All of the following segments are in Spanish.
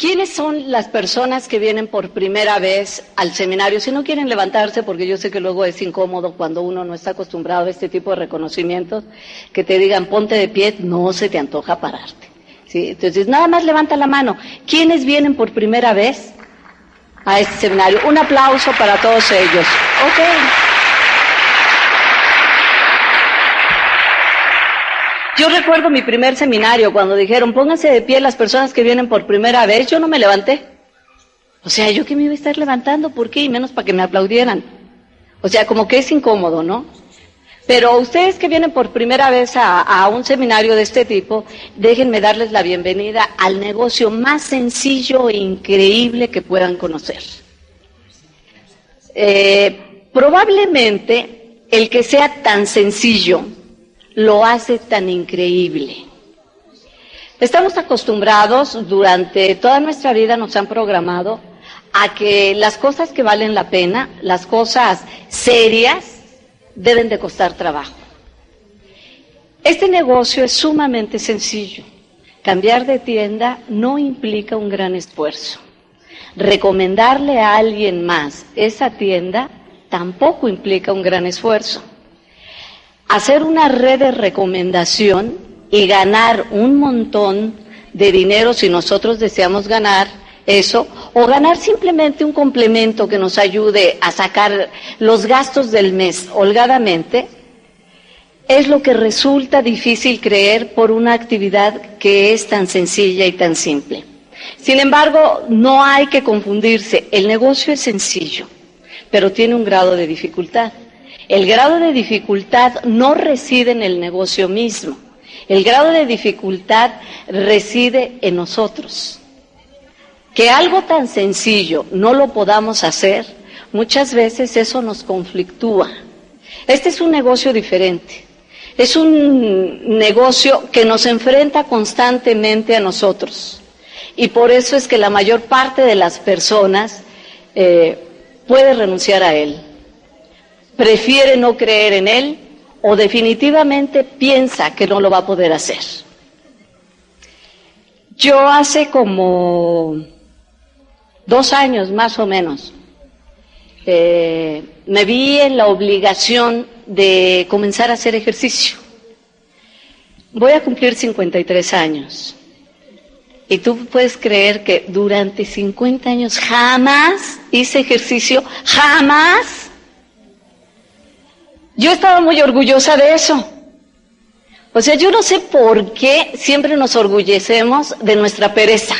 ¿Quiénes son las personas que vienen por primera vez al seminario? Si no quieren levantarse, porque yo sé que luego es incómodo cuando uno no está acostumbrado a este tipo de reconocimientos, que te digan ponte de pie, no se te antoja pararte. ¿Sí? Entonces, nada más levanta la mano. ¿Quiénes vienen por primera vez a este seminario? Un aplauso para todos ellos. Ok. Yo recuerdo mi primer seminario, cuando dijeron, pónganse de pie las personas que vienen por primera vez, yo no me levanté. O sea, ¿yo qué me iba a estar levantando? ¿Por qué? Y menos para que me aplaudieran. O sea, como que es incómodo, ¿no? Pero ustedes que vienen por primera vez a un seminario de este tipo, déjenme darles la bienvenida al negocio más sencillo e increíble que puedan conocer. Probablemente el que sea tan sencillo lo hace tan increíble. Estamos acostumbrados, durante toda nuestra vida nos han programado a que las cosas que valen la pena, las cosas serias, deben de costar trabajo. Este negocio es sumamente sencillo. Cambiar de tienda no implica un gran esfuerzo. Recomendarle a alguien más esa tienda tampoco implica un gran esfuerzo. Hacer una red de recomendación y ganar un montón de dinero si nosotros deseamos ganar eso, o ganar simplemente un complemento que nos ayude a sacar los gastos del mes holgadamente, es lo que resulta difícil creer por una actividad que es tan sencilla y tan simple. Sin embargo, no hay que confundirse, el negocio es sencillo, pero tiene un grado de dificultad. El grado de dificultad no reside en el negocio mismo, el grado de dificultad reside en nosotros. Que algo tan sencillo no lo podamos hacer, muchas veces eso nos conflictúa. Este es un negocio diferente, es un negocio que nos enfrenta constantemente a nosotros, y por eso es que la mayor parte de las personas puede renunciar a él. Prefiere no creer en él o definitivamente piensa que no lo va a poder hacer. Yo hace como 2 años más o menos me vi en la obligación de comenzar a hacer ejercicio. Voy a cumplir 53 años. Y tú puedes creer que durante 50 años jamás hice ejercicio, jamás. Yo estaba muy orgullosa de eso. O sea, yo no sé por qué siempre nos orgullecemos de nuestra pereza.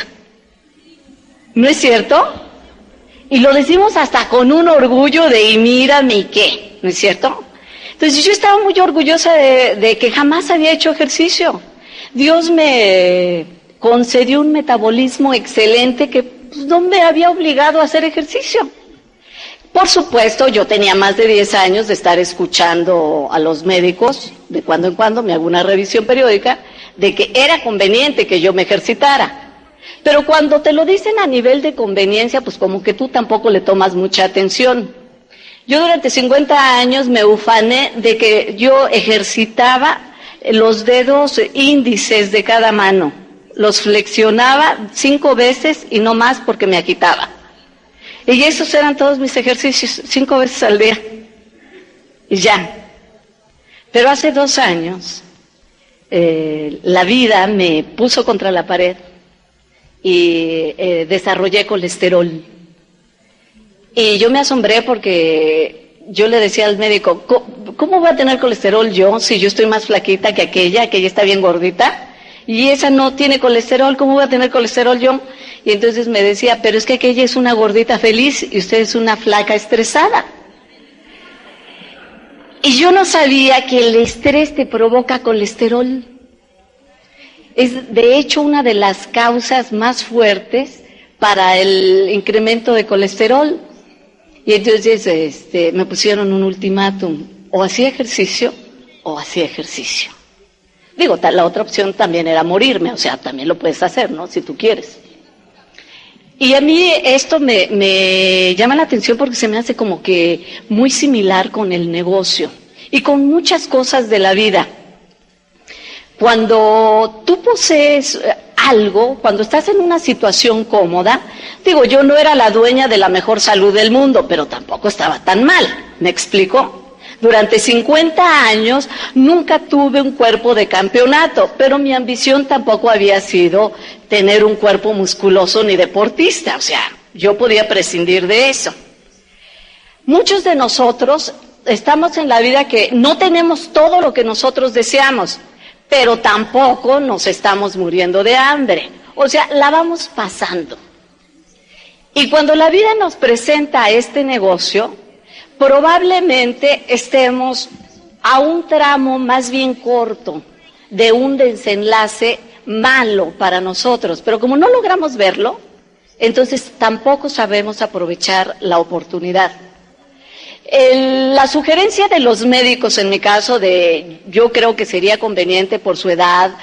¿No es cierto? Y lo decimos hasta con un orgullo de y mírame y qué, ¿no es cierto? Entonces yo estaba muy orgullosa de que jamás había hecho ejercicio. Dios me concedió un metabolismo excelente que pues, no me había obligado a hacer ejercicio. Por supuesto, yo tenía más de 10 años de estar escuchando a los médicos, de cuando en cuando me hago una revisión periódica, de que era conveniente que yo me ejercitara. Pero cuando te lo dicen a nivel de conveniencia, pues como que tú tampoco le tomas mucha atención. Yo durante 50 años me ufané de que yo ejercitaba los dedos índices de cada mano. Los flexionaba 5 veces y no más porque me agitaba. Y esos eran todos mis ejercicios, 5 veces al día. Y ya. Pero hace 2 años, la vida me puso contra la pared y desarrollé colesterol. Y yo me asombré porque yo le decía al médico, ¿cómo voy a tener colesterol yo si yo estoy más flaquita que aquella está bien gordita? Y esa no tiene colesterol, ¿cómo voy a tener colesterol yo? Y entonces me decía, pero es que aquella es una gordita feliz y usted es una flaca estresada. Y yo no sabía que el estrés te provoca colesterol. Es de hecho una de las causas más fuertes para el incremento de colesterol. Y entonces me pusieron un ultimátum, o hacía ejercicio o hacía ejercicio. Digo, la otra opción también era morirme, o sea, también lo puedes hacer, ¿no? Si tú quieres. Y a mí esto me llama la atención porque se me hace como que muy similar con el negocio y con muchas cosas de la vida. Cuando tú posees algo, cuando estás en una situación cómoda, digo, yo no era la dueña de la mejor salud del mundo, pero tampoco estaba tan mal, ¿me explico? Durante 50 años nunca tuve un cuerpo de campeonato, pero mi ambición tampoco había sido tener un cuerpo musculoso ni deportista, o sea, yo podía prescindir de eso. Muchos de nosotros estamos en la vida que no tenemos todo lo que nosotros deseamos, pero tampoco nos estamos muriendo de hambre. O sea, la vamos pasando. Y cuando la vida nos presenta este negocio, probablemente estemos a un tramo más bien corto de un desenlace malo para nosotros. Pero como no logramos verlo, entonces tampoco sabemos aprovechar la oportunidad. La sugerencia de los médicos, en mi caso, yo creo que sería conveniente por su edad,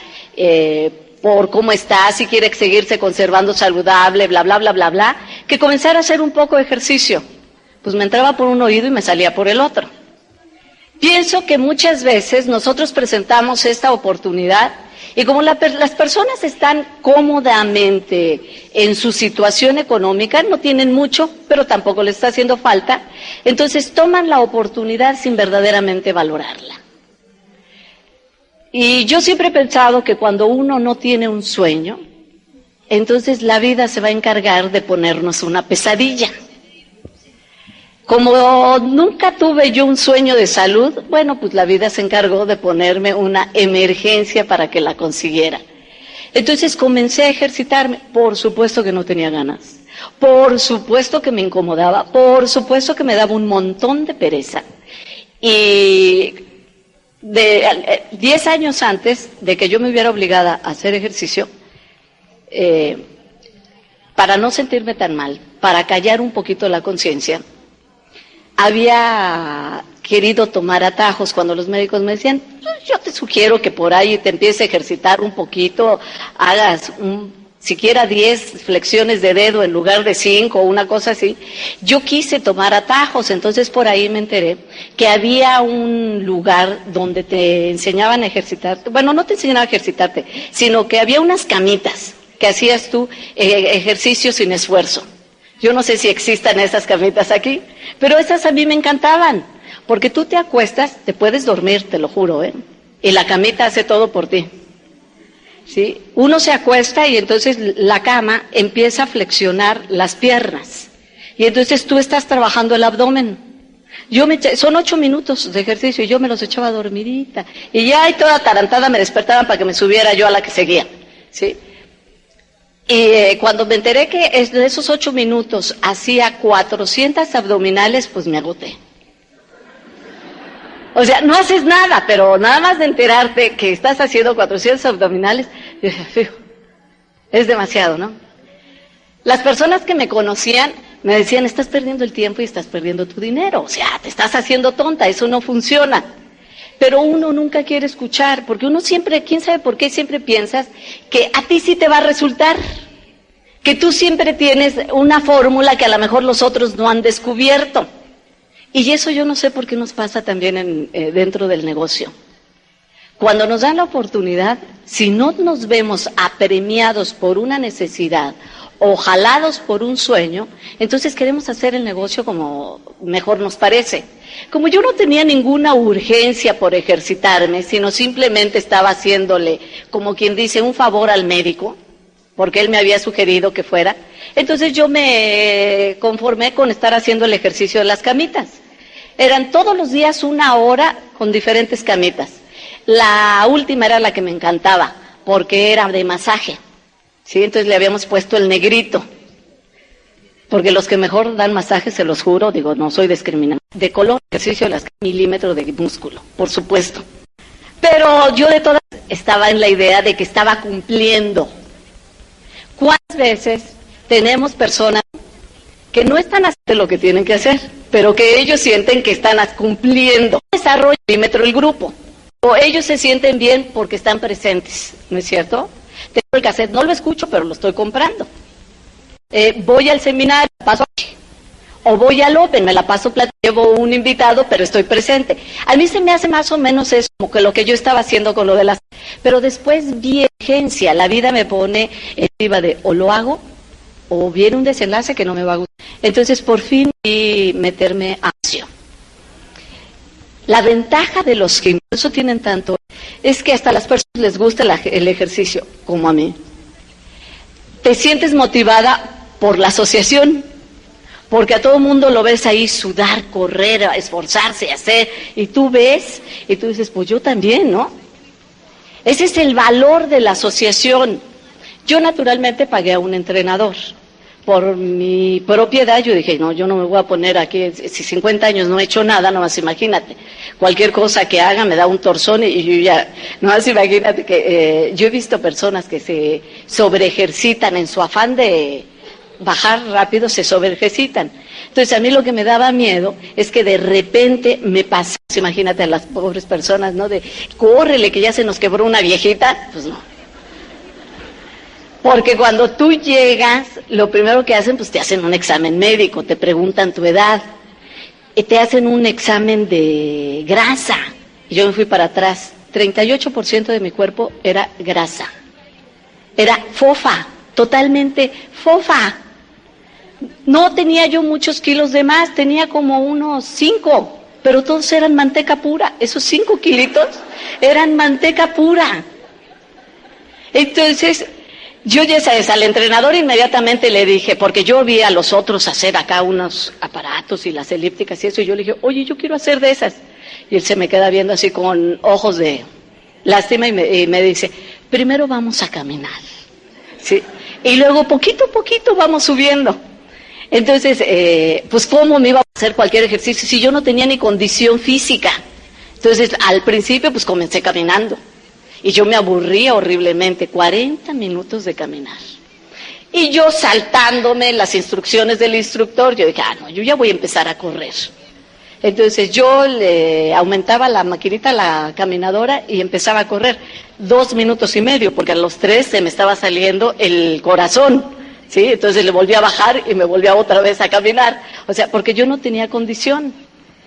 por cómo está, si quiere seguirse conservando saludable, bla, bla, bla, bla, bla, que comenzara a hacer un poco de ejercicio. Pues me entraba por un oído y me salía por el otro. Pienso que muchas veces nosotros presentamos esta oportunidad y como las personas están cómodamente en su situación económica, no tienen mucho, pero tampoco les está haciendo falta, entonces toman la oportunidad sin verdaderamente valorarla. Y yo siempre he pensado que cuando uno no tiene un sueño, entonces la vida se va a encargar de ponernos una pesadilla. Como nunca tuve yo un sueño de salud, bueno, pues la vida se encargó de ponerme una emergencia para que la consiguiera. Entonces comencé a ejercitarme, por supuesto que no tenía ganas, por supuesto que me incomodaba, por supuesto que me daba un montón de pereza. Y 10 años antes de que yo me hubiera obligada a hacer ejercicio, para no sentirme tan mal, para callar un poquito la conciencia, había querido tomar atajos cuando los médicos me decían, yo te sugiero que por ahí te empieces a ejercitar un poquito, hagas siquiera 10 flexiones de dedo en lugar de 5 o una cosa así. Yo quise tomar atajos, entonces por ahí me enteré que había un lugar donde te enseñaban a ejercitarte, bueno, no te enseñaban a ejercitarte, sino que había unas camitas que hacías tú ejercicio sin esfuerzo. Yo no sé si existan esas camitas aquí, pero esas a mí me encantaban, porque tú te acuestas, te puedes dormir, te lo juro, y la camita hace todo por ti. ¿Sí? Uno se acuesta y entonces la cama empieza a flexionar las piernas, y entonces tú estás trabajando el abdomen. Son 8 minutos de ejercicio y yo me los echaba dormidita, y ya ahí toda atarantada me despertaban para que me subiera yo a la que seguía, ¿sí? Y cuando me enteré que de esos 8 minutos hacía 400 abdominales, pues me agoté. O sea, no haces nada, pero nada más de enterarte que estás haciendo 400 abdominales, es demasiado, ¿no? Las personas que me conocían me decían, estás perdiendo el tiempo y estás perdiendo tu dinero, o sea, te estás haciendo tonta, eso no funciona. Pero uno nunca quiere escuchar, porque uno siempre, quién sabe por qué, siempre piensas que a ti sí te va a resultar, que tú siempre tienes una fórmula que a lo mejor los otros no han descubierto. Y eso yo no sé por qué nos pasa también dentro del negocio. Cuando nos dan la oportunidad, si no nos vemos apremiados por una necesidad o jalados por un sueño, entonces queremos hacer el negocio como mejor nos parece. Como yo no tenía ninguna urgencia por ejercitarme, sino simplemente estaba haciéndole, como quien dice, un favor al médico, porque él me había sugerido que fuera, entonces yo me conformé con estar haciendo el ejercicio de las camitas. Eran todos los días 1 hora con diferentes camitas. La última era la que me encantaba, porque era de masaje, ¿sí? Entonces le habíamos puesto el negrito, porque los que mejor dan masaje, se los juro, digo, no soy discriminante, de color, ejercicio de las milímetros de músculo, por supuesto. Pero yo de todas estaba en la idea de que estaba cumpliendo. ¿Cuántas veces tenemos personas que no están haciendo lo que tienen que hacer, pero que ellos sienten que están cumpliendo? Desarrollo el milímetro el grupo, o ellos se sienten bien porque están presentes, ¿no es cierto? Tengo el cassette, no lo escucho, pero lo estoy comprando. Voy al seminario, paso aquí. o voy al Open, me la paso platicando, llevo un invitado, pero estoy presente. A mí se me hace más o menos eso, como que lo que yo estaba haciendo con lo de las... Pero después vi urgencia, la vida me pone encima de o lo hago, o viene un desenlace que no me va a gustar. Entonces, por fin, vi meterme a acción. La ventaja de los gimnasios, eso tienen tanto, es que hasta a las personas les gusta el ejercicio, como a mí. Te sientes motivada por la asociación, porque a todo mundo lo ves ahí sudar, correr, esforzarse, hacer, y tú ves, y tú dices, pues yo también, ¿no? Ese es el valor de la asociación. Yo naturalmente pagué a un entrenador. Por mi propia edad yo dije, no, yo no me voy a poner aquí, si 50 años no he hecho nada, nomás imagínate, cualquier cosa que haga me da un torzón y yo ya, nomás imagínate que yo he visto personas que se sobreejercitan en su afán de bajar rápido, se sobreejercitan. Entonces a mí lo que me daba miedo es que de repente me pasase, imagínate a las pobres personas, ¿no? De, córrele que ya se nos quebró una viejita, pues no. Porque cuando tú llegas, lo primero que hacen, pues te hacen un examen médico, te preguntan tu edad, y te hacen un examen de grasa. Y yo me fui para atrás, 38% de mi cuerpo era grasa. Era fofa, totalmente fofa. No tenía yo muchos kilos de más, tenía como unos 5, pero todos eran manteca pura. Esos 5 kilitos eran manteca pura. Entonces... yo ya sabes, al entrenador inmediatamente le dije, porque yo vi a los otros hacer acá unos aparatos y las elípticas y eso, y yo le dije, oye, yo quiero hacer de esas. Y él se me queda viendo así con ojos de lástima y me dice, primero vamos a caminar, ¿sí? Y luego poquito a poquito vamos subiendo. Entonces, pues ¿cómo me iba a hacer cualquier ejercicio si yo no tenía ni condición física? Entonces, al principio, pues comencé caminando. Y yo me aburría horriblemente, 40 minutos de caminar. Y yo saltándome las instrucciones del instructor, yo dije, no, yo ya voy a empezar a correr. Entonces yo le aumentaba la maquinita, la caminadora, y empezaba a correr 2 minutos y medio, porque a los 3 se me estaba saliendo el corazón, ¿sí? Entonces le volví a bajar y me volví otra vez a caminar. O sea, porque yo no tenía condición.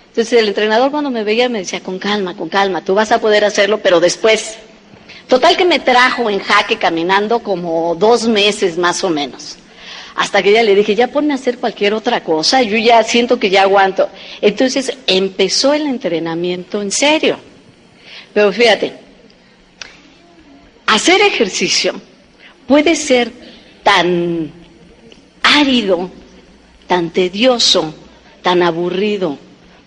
Entonces el entrenador cuando me veía me decía, con calma, tú vas a poder hacerlo, pero después... Total que me trajo en jaque caminando como 2 meses más o menos. Hasta que ya le dije, ya ponme a hacer cualquier otra cosa, yo ya siento que ya aguanto. Entonces empezó el entrenamiento en serio. Pero fíjate, hacer ejercicio puede ser tan árido, tan tedioso, tan aburrido,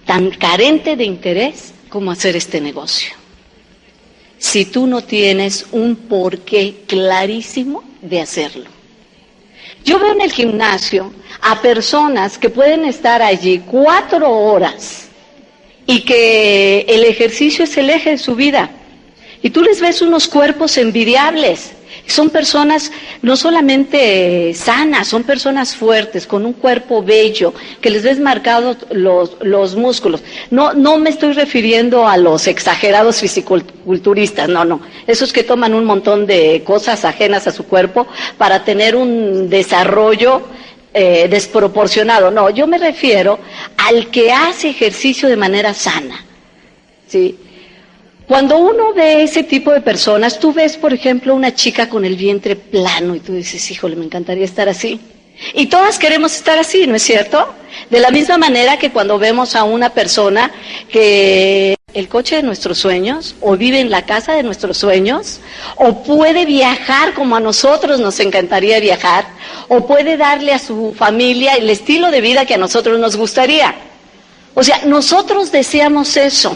tan carente de interés como hacer este negocio. Si tú no tienes un porqué clarísimo de hacerlo. Yo veo en el gimnasio a personas que pueden estar allí 4 horas y que el ejercicio es el eje de su vida. Y tú les ves unos cuerpos envidiables. Son personas no solamente sanas, son personas fuertes, con un cuerpo bello, que les ves marcados los músculos. No me estoy refiriendo a los exagerados fisiculturistas, no. Esos que toman un montón de cosas ajenas a su cuerpo para tener un desarrollo desproporcionado. No, yo me refiero al que hace ejercicio de manera sana, ¿sí? Cuando uno ve ese tipo de personas, tú ves, por ejemplo, una chica con el vientre plano y tú dices, híjole, me encantaría estar así. Y todas queremos estar así, ¿no es cierto? De la misma manera que cuando vemos a una persona que el coche de nuestros sueños, o vive en la casa de nuestros sueños, o puede viajar como a nosotros nos encantaría viajar, o puede darle a su familia el estilo de vida que a nosotros nos gustaría. O sea, nosotros deseamos eso.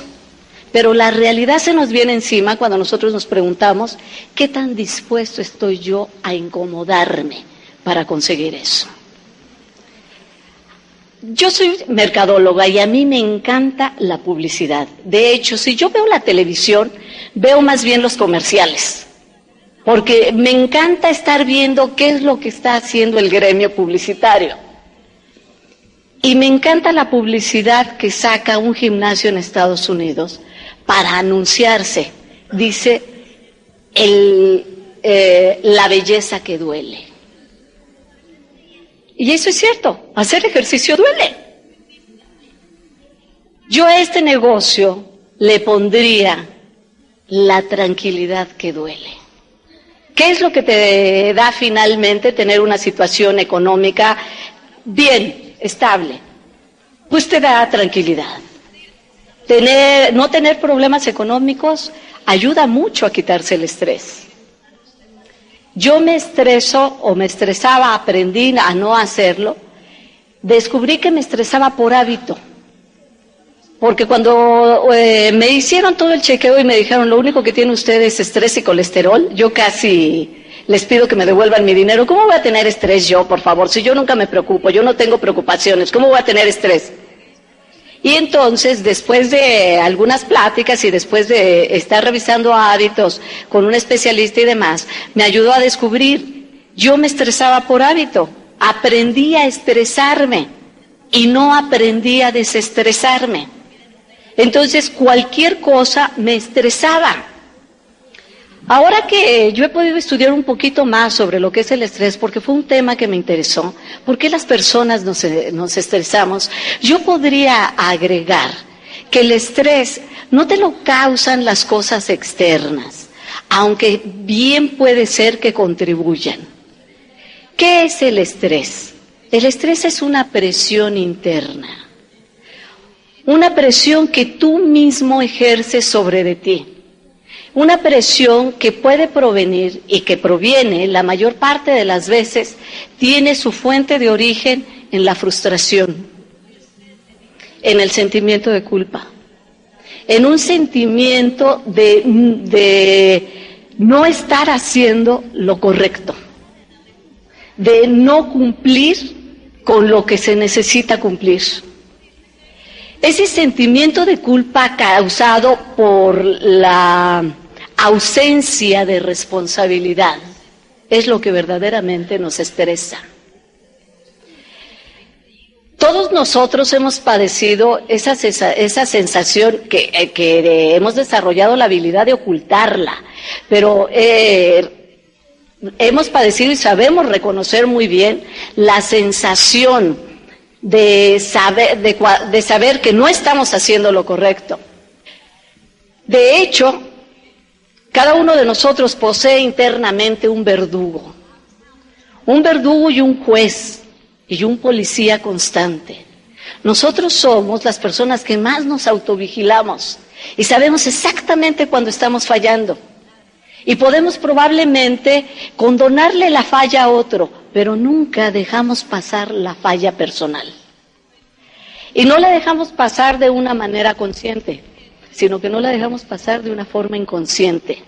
Pero la realidad se nos viene encima cuando nosotros nos preguntamos, ¿qué tan dispuesto estoy yo a incomodarme para conseguir eso? Yo soy mercadóloga y a mí me encanta la publicidad. De hecho, si yo veo la televisión, veo más bien los comerciales. Porque me encanta estar viendo qué es lo que está haciendo el gremio publicitario. Y me encanta la publicidad que saca un gimnasio en Estados Unidos para anunciarse, dice, la belleza que duele. Y eso es cierto, hacer ejercicio duele. Yo a este negocio le pondría la tranquilidad que duele. ¿Qué es lo que te da finalmente tener una situación económica bien, estable? Pues te da tranquilidad. No tener problemas económicos ayuda mucho a quitarse el estrés. Yo me estreso o me estresaba, aprendí a no hacerlo. Descubrí que me estresaba por hábito. Porque cuando me hicieron todo el chequeo y me dijeron, lo único que tiene usted es estrés y colesterol, yo casi les pido que me devuelvan mi dinero. ¿Cómo voy a tener estrés yo, por favor? Si yo nunca me preocupo, yo no tengo preocupaciones, ¿cómo voy a tener estrés? Y entonces, después de algunas pláticas y después de estar revisando hábitos con un especialista y demás, me ayudó a descubrir, yo me estresaba por hábito, aprendí a estresarme y no aprendí a desestresarme. Entonces, cualquier cosa me estresaba. Ahora que yo he podido estudiar un poquito más sobre lo que es el estrés, porque fue un tema que me interesó, ¿por qué las personas nos estresamos? Yo podría agregar que el estrés no te lo causan las cosas externas, aunque bien puede ser que contribuyan. ¿Qué es el estrés? El estrés es una presión interna, una presión que tú mismo ejerces sobre de ti. Una presión que puede provenir y que proviene, la mayor parte de las veces, tiene su fuente de origen en la frustración, en el sentimiento de culpa, en un sentimiento de no estar haciendo lo correcto, de no cumplir con lo que se necesita cumplir. Ese sentimiento de culpa causado por la ausencia de responsabilidad es lo que verdaderamente nos estresa. Todos nosotros hemos padecido esa sensación que hemos desarrollado la habilidad de ocultarla, pero hemos padecido y sabemos reconocer muy bien la sensación de saber que no estamos haciendo lo correcto. De hecho, cada uno de nosotros posee internamente un verdugo y un juez y un policía constante. Nosotros somos las personas que más nos autovigilamos y sabemos exactamente cuando estamos fallando. Y podemos probablemente condonarle la falla a otro, pero nunca dejamos pasar la falla personal. Y no la dejamos pasar de una manera consciente, sino que no la dejamos pasar de una forma inconsciente.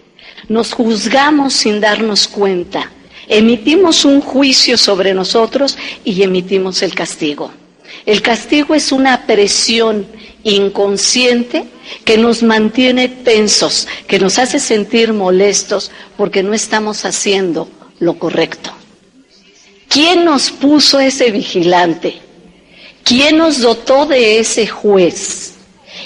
Nos juzgamos sin darnos cuenta, emitimos un juicio sobre nosotros y emitimos el castigo. El castigo es una presión inconsciente que nos mantiene tensos, que nos hace sentir molestos porque no estamos haciendo lo correcto. ¿Quién nos puso ese vigilante? ¿Quién nos dotó de ese juez?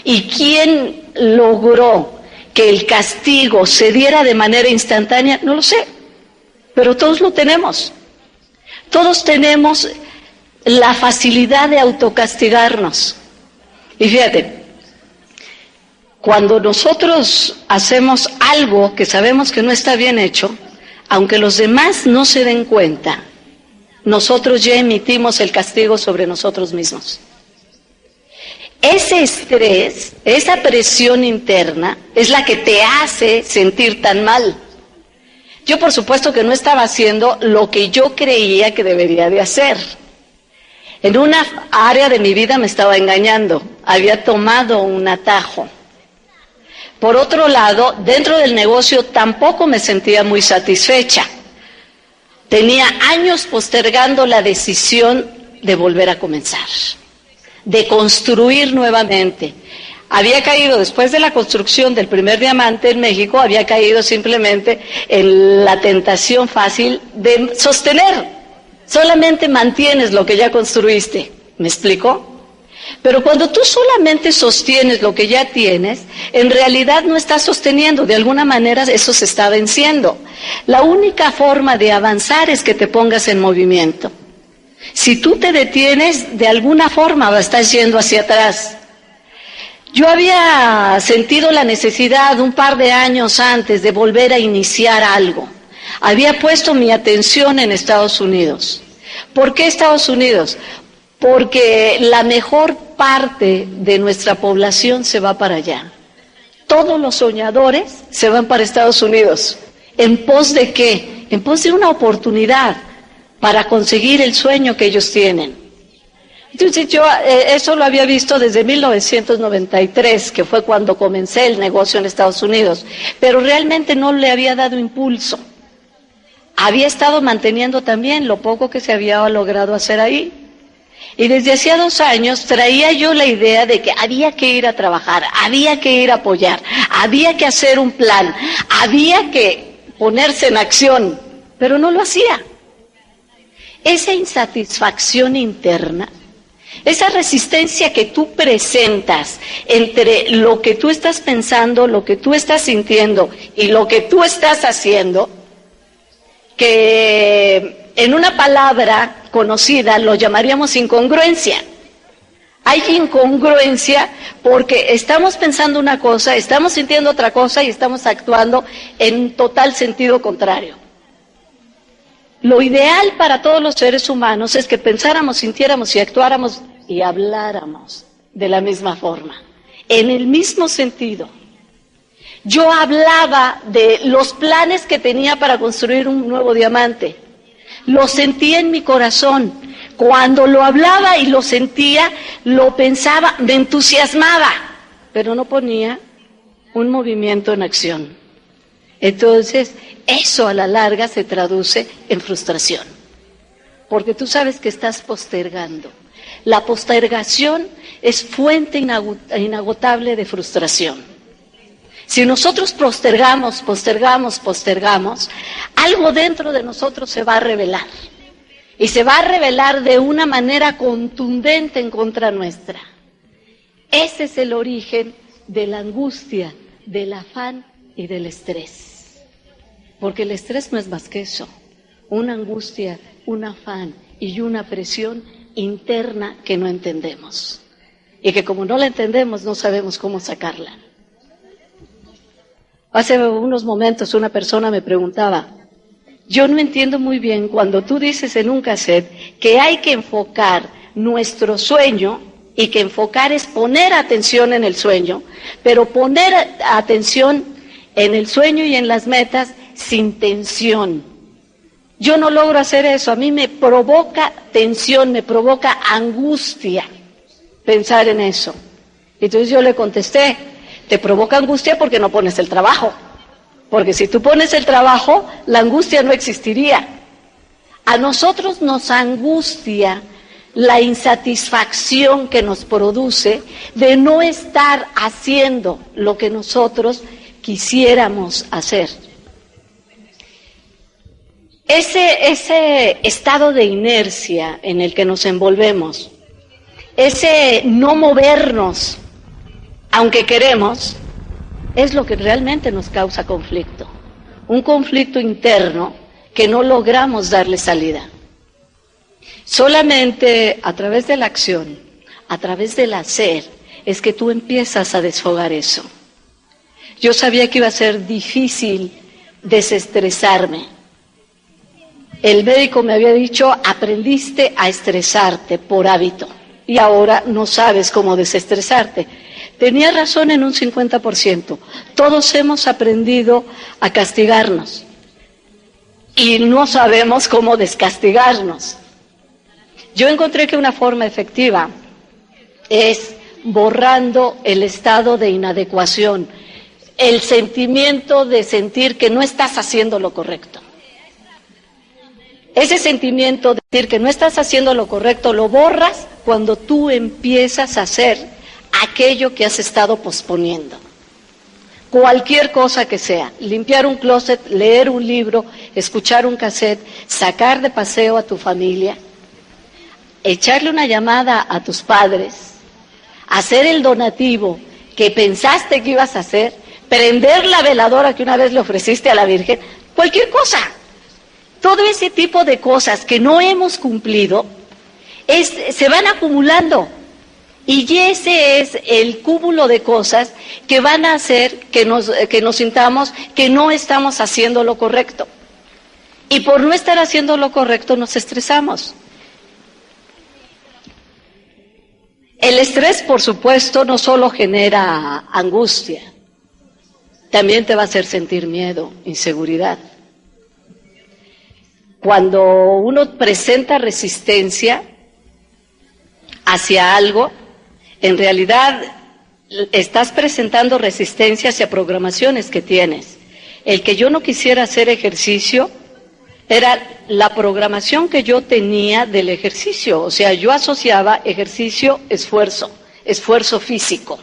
¿Y quién logró que el castigo se diera de manera instantánea? No lo sé, pero todos lo tenemos. Todos tenemos la facilidad de autocastigarnos. Y fíjate, cuando nosotros hacemos algo que sabemos que no está bien hecho, aunque los demás no se den cuenta, nosotros ya emitimos el castigo sobre nosotros mismos. Ese estrés, esa presión interna, es la que te hace sentir tan mal. Yo por supuesto que no estaba haciendo lo que yo creía que debería de hacer. En una área de mi vida me estaba engañando, había tomado un atajo. Por otro lado, dentro del negocio tampoco me sentía muy satisfecha. Tenía años postergando la decisión de volver a comenzar, de construir nuevamente. Había caído, después de la construcción del primer diamante en México, había caído simplemente en la tentación fácil de sostener. Solamente mantienes lo que ya construiste. ¿Me explico? Pero cuando tú solamente sostienes lo que ya tienes, en realidad no estás sosteniendo, de alguna manera eso se está venciendo. La única forma de avanzar es que te pongas en movimiento. Si tú te detienes, de alguna forma estás yendo hacia atrás. Yo había sentido la necesidad un par de años antes de volver a iniciar algo. Había puesto mi atención en Estados Unidos. ¿Por qué Estados Unidos? Porque la mejor parte de nuestra población se va para allá. Todos los soñadores se van para Estados Unidos. ¿En pos de qué? En pos de una oportunidad para conseguir el sueño que ellos tienen. Entonces yo eso lo había visto desde 1993, que fue cuando comencé el negocio en Estados Unidos, pero realmente no le había dado impulso. Había estado manteniendo también lo poco que se había logrado hacer ahí. Y desde hacía 2 años traía yo la idea de que había que ir a trabajar, había que ir a apoyar, había que hacer un plan, había que ponerse en acción, pero no lo hacía. Esa insatisfacción interna, esa resistencia que tú presentas entre lo que tú estás pensando, lo que tú estás sintiendo y lo que tú estás haciendo, que en una palabra conocida lo llamaríamos incongruencia. Hay incongruencia porque estamos pensando una cosa, estamos sintiendo otra cosa y estamos actuando en total sentido contrario. Lo ideal para todos los seres humanos es que pensáramos, sintiéramos y actuáramos y habláramos de la misma forma, en el mismo sentido. Yo hablaba de los planes que tenía para construir un nuevo diamante. Lo sentía en mi corazón. Cuando lo hablaba y lo sentía, lo pensaba, me entusiasmaba, pero no ponía un movimiento en acción. Entonces, eso a la larga se traduce en frustración, porque tú sabes que estás postergando. La postergación es fuente inagotable de frustración. Si nosotros postergamos, algo dentro de nosotros se va a revelar. Y se va a revelar de una manera contundente en contra nuestra. Ese es el origen de la angustia, del afán y del estrés. Porque el estrés no es más que eso, una angustia, un afán y una presión interna que no entendemos. Y que como no la entendemos, no sabemos cómo sacarla. Hace unos momentos una persona me preguntaba, yo no entiendo muy bien cuando tú dices en un cassette que hay que enfocar nuestro sueño y que enfocar es poner atención en el sueño, pero poner atención en el sueño y en las metas sin tensión. Yo no logro hacer eso, a mí me provoca tensión, me provoca angustia pensar en eso. Entonces yo le contesté, te provoca angustia porque no pones el trabajo. Porque si tú pones el trabajo, la angustia no existiría. A nosotros nos angustia la insatisfacción que nos produce de no estar haciendo lo que nosotros quisiéramos hacer. Ese estado de inercia en el que nos envolvemos, ese no movernos, aunque queremos, es lo que realmente nos causa conflicto. Un conflicto interno que no logramos darle salida. Solamente a través de la acción, a través del hacer, es que tú empiezas a desfogar eso. Yo sabía que iba a ser difícil desestresarme. El médico me había dicho, aprendiste a estresarte por hábito y ahora no sabes cómo desestresarte. Tenía razón en un 50%. Todos hemos aprendido a castigarnos y no sabemos cómo descastigarnos. Yo encontré que una forma efectiva es borrando el estado de inadecuación, el sentimiento de sentir que no estás haciendo lo correcto. Ese sentimiento de decir que no estás haciendo lo correcto lo borras cuando tú empiezas a hacer aquello que has estado posponiendo. Cualquier cosa que sea, limpiar un closet, leer un libro, escuchar un cassette, sacar de paseo a tu familia, echarle una llamada a tus padres, hacer el donativo que pensaste que ibas a hacer, prender la veladora que una vez le ofreciste a la Virgen, cualquier cosa. Todo ese tipo de cosas que no hemos cumplido se van acumulando Y ese es el cúmulo de cosas que van a hacer que nos sintamos que no estamos haciendo lo correcto. Y por no estar haciendo lo correcto nos estresamos. El estrés, por supuesto, no solo genera angustia, también te va a hacer sentir miedo, inseguridad. Cuando uno presenta resistencia hacia algo, en realidad estás presentando resistencia hacia programaciones que tienes. El que yo no quisiera hacer ejercicio era la programación que yo tenía del ejercicio. O sea, yo asociaba ejercicio, esfuerzo físico.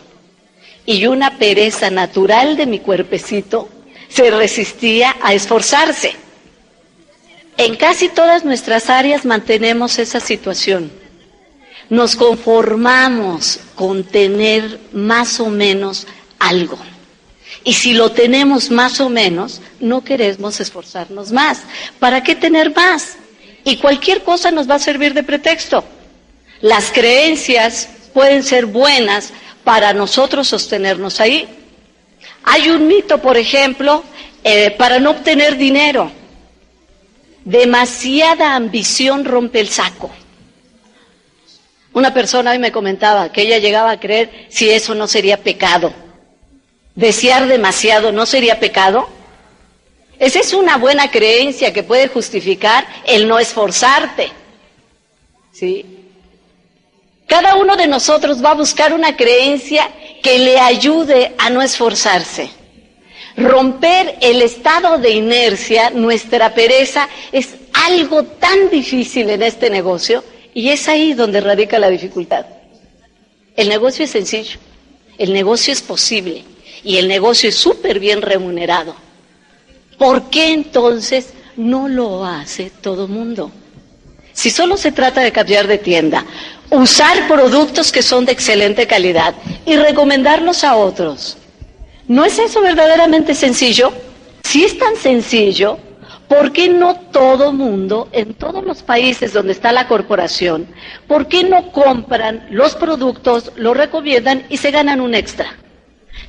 Y una pereza natural de mi cuerpecito se resistía a esforzarse. En casi todas nuestras áreas mantenemos esa situación. Nos conformamos con tener más o menos algo. Y si lo tenemos más o menos, no queremos esforzarnos más. ¿Para qué tener más? Y cualquier cosa nos va a servir de pretexto. Las creencias pueden ser buenas para nosotros sostenernos ahí. Hay un mito, por ejemplo, para no obtener dinero. Demasiada ambición rompe el saco. Una persona hoy me comentaba que ella llegaba a creer si eso no sería pecado. ¿Desear demasiado no sería pecado? Esa es una buena creencia que puede justificar el no esforzarte. ¿Sí? Cada uno de nosotros va a buscar una creencia que le ayude a no esforzarse. Romper el estado de inercia, nuestra pereza, es algo tan difícil en este negocio. Y es ahí donde radica la dificultad. El negocio es sencillo, el negocio es posible y el negocio es súper bien remunerado. ¿Por qué entonces no lo hace todo mundo? Si solo se trata de cambiar de tienda, usar productos que son de excelente calidad y recomendarlos a otros, ¿no es eso verdaderamente sencillo? Si es tan sencillo, ¿por qué no todo mundo, en todos los países donde está la corporación, por qué no compran los productos, los recomiendan y se ganan un extra?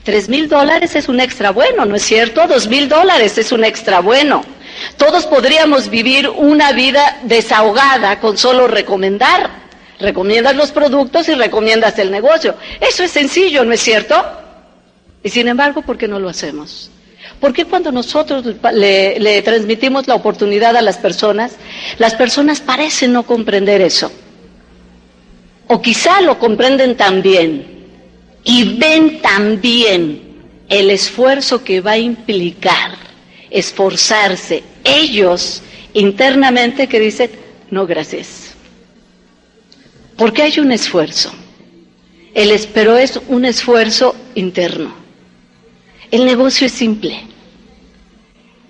$3,000 es un extra bueno, ¿no es cierto? $2,000 es un extra bueno. Todos podríamos vivir una vida desahogada con solo recomendar. Recomiendas los productos y recomiendas el negocio. Eso es sencillo, ¿no es cierto? Y sin embargo, ¿por qué no lo hacemos? ¿Por qué cuando nosotros le transmitimos la oportunidad a las personas parecen no comprender eso? O quizá lo comprenden también y ven también el esfuerzo que va a implicar esforzarse ellos internamente, que dicen, no gracias. Porque hay un esfuerzo, pero es un esfuerzo interno. El negocio es simple.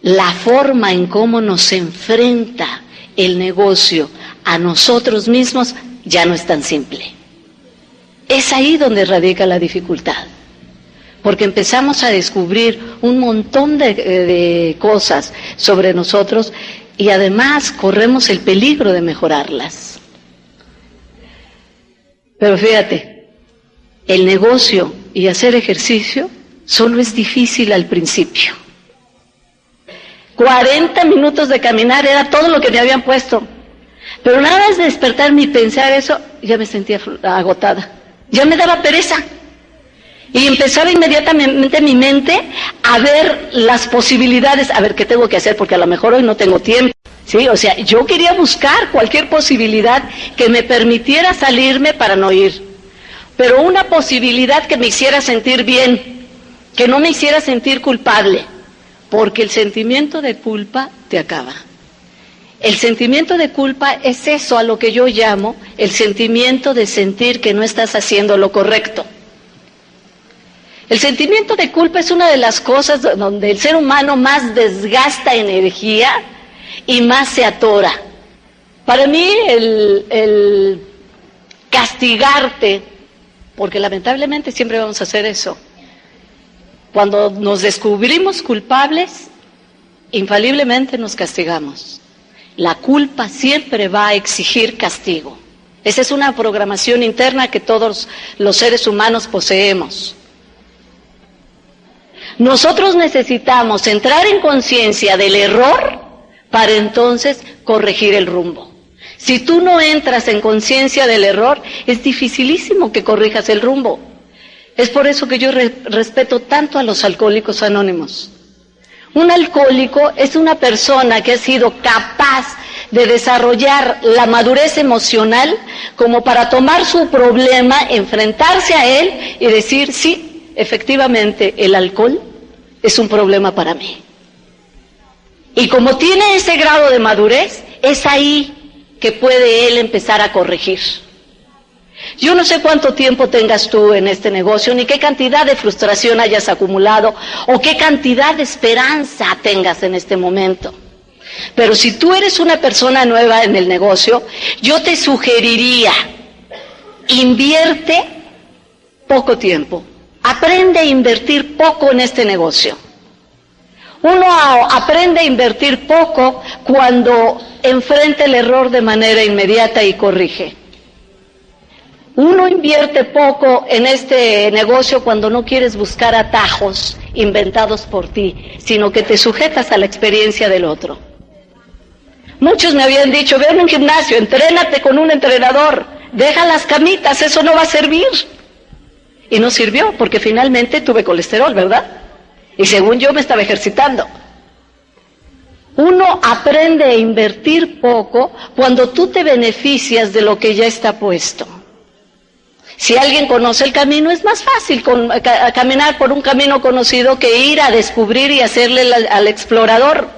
La forma en cómo nos enfrenta el negocio a nosotros mismos ya no es tan simple. Es ahí donde radica la dificultad. Porque empezamos a descubrir un montón de cosas sobre nosotros y además corremos el peligro de mejorarlas. Pero fíjate, el negocio y hacer ejercicio solo es difícil al principio. 40 minutos de caminar era todo lo que me habían puesto. Pero nada más de despertarme y pensar eso, ya me sentía agotada. Ya me daba pereza. Y empezaba inmediatamente mi mente a ver las posibilidades, a ver qué tengo que hacer, porque a lo mejor hoy no tengo tiempo. ¿Sí? O sea, yo quería buscar cualquier posibilidad que me permitiera salirme para no ir. Pero una posibilidad que me hiciera sentir bien, que no me hiciera sentir culpable, porque el sentimiento de culpa te acaba. El sentimiento de culpa es eso a lo que yo llamo el sentimiento de sentir que no estás haciendo lo correcto. El sentimiento de culpa es una de las cosas donde el ser humano más desgasta energía y más se atora. Para mí el castigarte, porque lamentablemente siempre vamos a hacer eso, cuando nos descubrimos culpables, infaliblemente nos castigamos. La culpa siempre va a exigir castigo. Esa es una programación interna que todos los seres humanos poseemos. Nosotros necesitamos entrar en conciencia del error para entonces corregir el rumbo. Si tú no entras en conciencia del error, es dificilísimo que corrijas el rumbo. Es por eso que yo respeto tanto a los alcohólicos anónimos. Un alcohólico es una persona que ha sido capaz de desarrollar la madurez emocional como para tomar su problema, enfrentarse a él y decir, sí, efectivamente, el alcohol es un problema para mí. Y como tiene ese grado de madurez, es ahí que puede él empezar a corregir. Yo no sé cuánto tiempo tengas tú en este negocio, ni qué cantidad de frustración hayas acumulado, o qué cantidad de esperanza tengas en este momento. Pero si tú eres una persona nueva en el negocio, yo te sugeriría, invierte poco tiempo. Aprende a invertir poco en este negocio. Uno aprende a invertir poco cuando enfrenta el error de manera inmediata y corrige. Uno invierte poco en este negocio cuando no quieres buscar atajos inventados por ti, sino que te sujetas a la experiencia del otro. Muchos me habían dicho, ve a un gimnasio, entrénate con un entrenador, deja las camitas, eso no va a servir. Y no sirvió, porque finalmente tuve colesterol, ¿verdad? Y según yo me estaba ejercitando. Uno aprende a invertir poco cuando tú te beneficias de lo que ya está puesto. Si alguien conoce el camino, es más fácil caminar por un camino conocido que ir a descubrir y hacerle al explorador.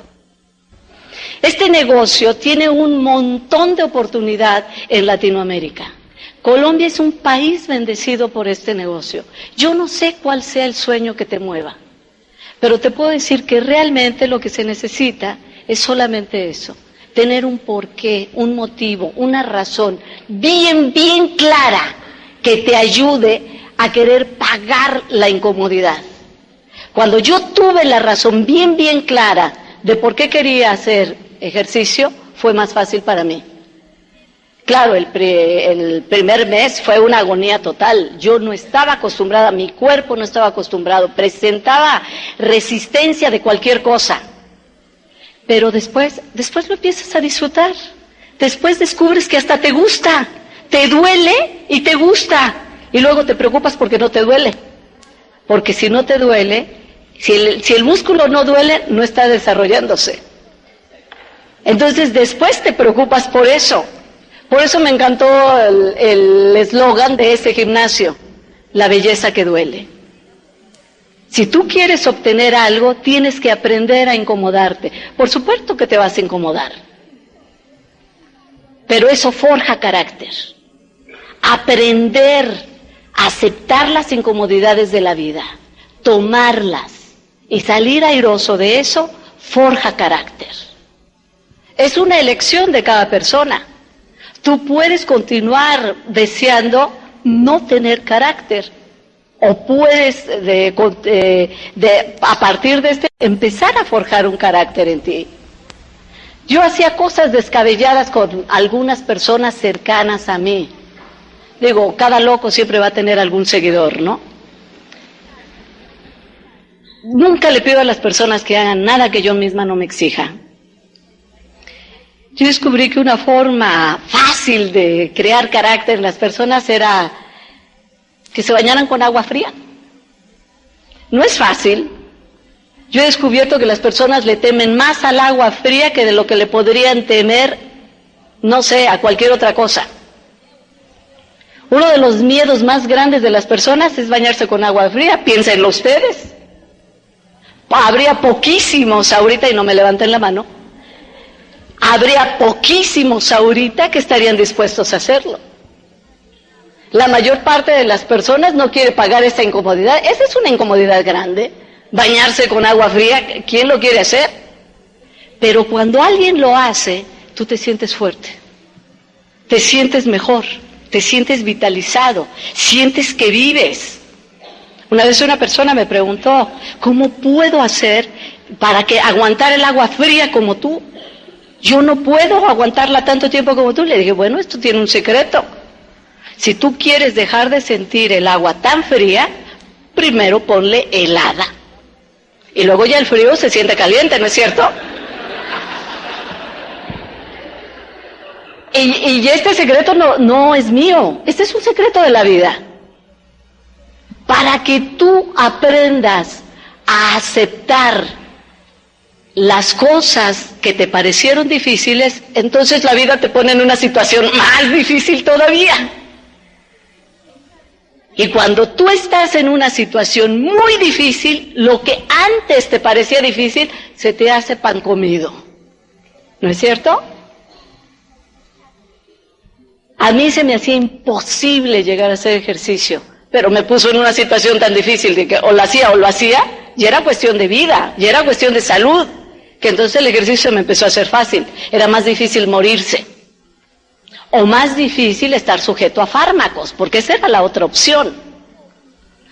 Este negocio tiene un montón de oportunidad en Latinoamérica. Colombia es un país bendecido por este negocio. Yo no sé cuál sea el sueño que te mueva, pero te puedo decir que realmente lo que se necesita es solamente eso, tener un porqué, un motivo, una razón bien clara que te ayude a querer pagar la incomodidad. Cuando yo tuve la razón bien clara de por qué quería hacer ejercicio, fue más fácil para mí. Claro, el primer mes fue una agonía total. Yo no estaba acostumbrada, mi cuerpo no estaba acostumbrado, presentaba resistencia de cualquier cosa. Pero después lo empiezas a disfrutar. Después descubres que hasta te gusta. Te duele y te gusta. Y luego te preocupas porque no te duele. Porque si no te duele, si el músculo no duele, no está desarrollándose. Entonces después te preocupas por eso. Por eso me encantó el eslogan de ese gimnasio, la belleza que duele. Si tú quieres obtener algo, tienes que aprender a incomodarte. Por supuesto que te vas a incomodar. Pero eso forja carácter. Aprender a aceptar las incomodidades de la vida, tomarlas y salir airoso de eso, forja carácter. Es una elección de cada persona. Tú puedes continuar deseando no tener carácter, o puedes a partir de empezar a forjar un carácter en ti. Yo hacía cosas descabelladas con algunas personas cercanas a mí. Digo, cada loco siempre va a tener algún seguidor, ¿no? Nunca le pido a las personas que hagan nada que yo misma no me exija. Yo descubrí que una forma fácil de crear carácter en las personas era que se bañaran con agua fría. No es fácil. Yo he descubierto que las personas le temen más al agua fría que de lo que le podrían temer, no sé, a cualquier otra cosa. Uno de los miedos más grandes de las personas es bañarse con agua fría. Piénsenlo ustedes. Habría poquísimos ahorita, y no me levanten la mano, habría poquísimos ahorita que estarían dispuestos a hacerlo. La mayor parte de las personas no quiere pagar esa incomodidad. Esa es una incomodidad grande. Bañarse con agua fría, ¿quién lo quiere hacer? Pero cuando alguien lo hace, tú te sientes fuerte, te sientes mejor, te sientes vitalizado, sientes que vives. Una vez una persona me preguntó, ¿cómo puedo hacer para que aguantar el agua fría como tú? Yo no puedo aguantarla tanto tiempo como tú. Le dije, bueno, esto tiene un secreto. Si tú quieres dejar de sentir el agua tan fría, primero ponle helada. Y luego ya el frío se siente caliente, ¿no es cierto? Y este secreto no es mío, este es un secreto de la vida. Para que tú aprendas a aceptar las cosas que te parecieron difíciles, entonces la vida te pone en una situación más difícil todavía. Y cuando tú estás en una situación muy difícil, lo que antes te parecía difícil, se te hace pan comido. ¿No es cierto? A mí se me hacía imposible llegar a hacer ejercicio, pero me puso en una situación tan difícil de que o lo hacía, y era cuestión de vida, y era cuestión de salud, que entonces el ejercicio me empezó a hacer fácil. Era más difícil morirse, o más difícil estar sujeto a fármacos, porque esa era la otra opción.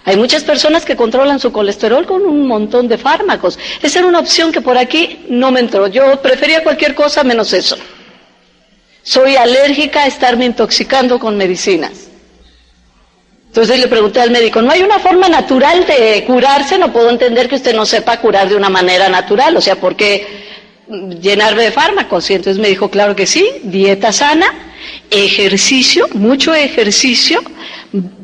Hay muchas personas que controlan su colesterol con un montón de fármacos. Esa era una opción que por aquí no me entró. Yo prefería cualquier cosa menos eso. Soy alérgica a estarme intoxicando con medicinas. Entonces le pregunté al médico, ¿no hay una forma natural de curarse? No puedo entender que usted no sepa curar de una manera natural, o sea, ¿por qué llenarme de fármacos? Y entonces me dijo, claro que sí, dieta sana, ejercicio, mucho ejercicio,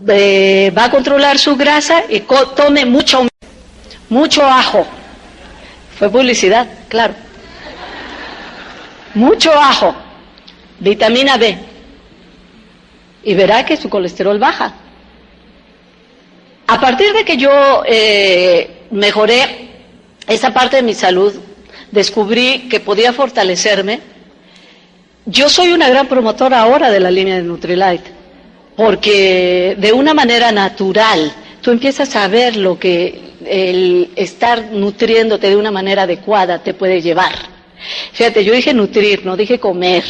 va a controlar su grasa y tome mucho ajo. Fue publicidad, claro. Mucho ajo, vitamina B, y verá que su colesterol baja. A partir de que yo mejoré esa parte de mi salud, descubrí que podía fortalecerme. Yo soy una gran promotora ahora de la línea de Nutrilite, porque de una manera natural tú empiezas a ver lo que el estar nutriéndote de una manera adecuada te puede llevar. Fíjate, yo dije nutrir, no dije comer.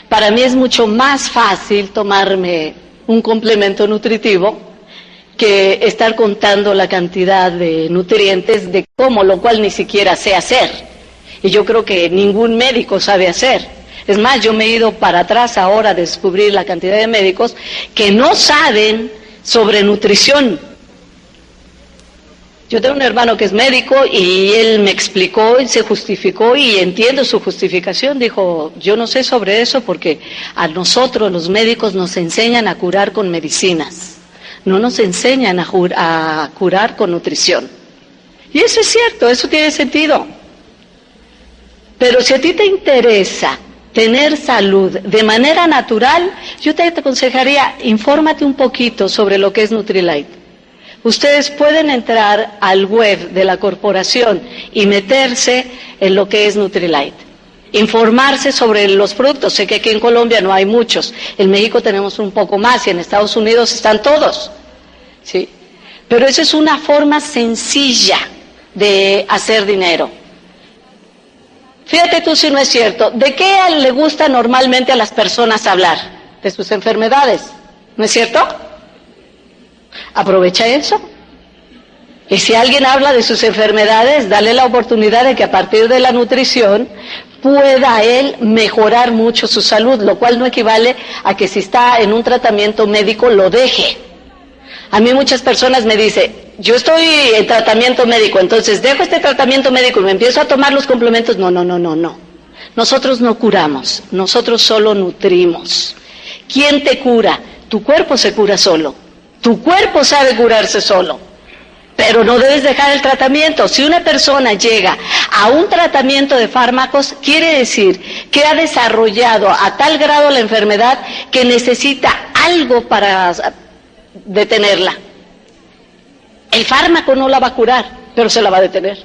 Para mí es mucho más fácil tomarme un complemento nutritivo que estar contando la cantidad de nutrientes de cómo, lo cual ni siquiera sé hacer. Y yo creo que ningún médico sabe hacer. Es más, yo me he ido para atrás ahora a descubrir la cantidad de médicos que no saben sobre nutrición. Yo tengo un hermano que es médico y él me explicó y se justificó y entiendo su justificación. Dijo, yo no sé sobre eso porque a nosotros los médicos nos enseñan a curar con medicinas. No nos enseñan a curar con nutrición. Y eso es cierto, eso tiene sentido. Pero si a ti te interesa tener salud de manera natural, yo te aconsejaría, infórmate un poquito sobre lo que es Nutrilite. Ustedes pueden entrar al web de la corporación y meterse en lo que es Nutrilite. Informarse sobre los productos. Sé que aquí en Colombia no hay muchos, en México tenemos un poco más y en Estados Unidos están todos, ¿sí? Pero esa es una forma sencilla de hacer dinero. Fíjate tú si no es cierto, ¿de qué le gusta normalmente a las personas hablar? De sus enfermedades, ¿no es cierto? Aprovecha eso. Y si alguien habla de sus enfermedades, dale la oportunidad de que a partir de la nutrición pueda él mejorar mucho su salud, lo cual no equivale a que si está en un tratamiento médico lo deje. A mí muchas personas me dicen, yo estoy en tratamiento médico, entonces dejo este tratamiento médico y me empiezo a tomar los complementos. No. Nosotros no curamos, nosotros solo nutrimos. ¿Quién te cura? Tu cuerpo se cura solo. Tu cuerpo sabe curarse solo. Pero no debes dejar el tratamiento. Si una persona llega a un tratamiento de fármacos, quiere decir que ha desarrollado a tal grado la enfermedad que necesita algo para detenerla. El fármaco no la va a curar, pero se la va a detener.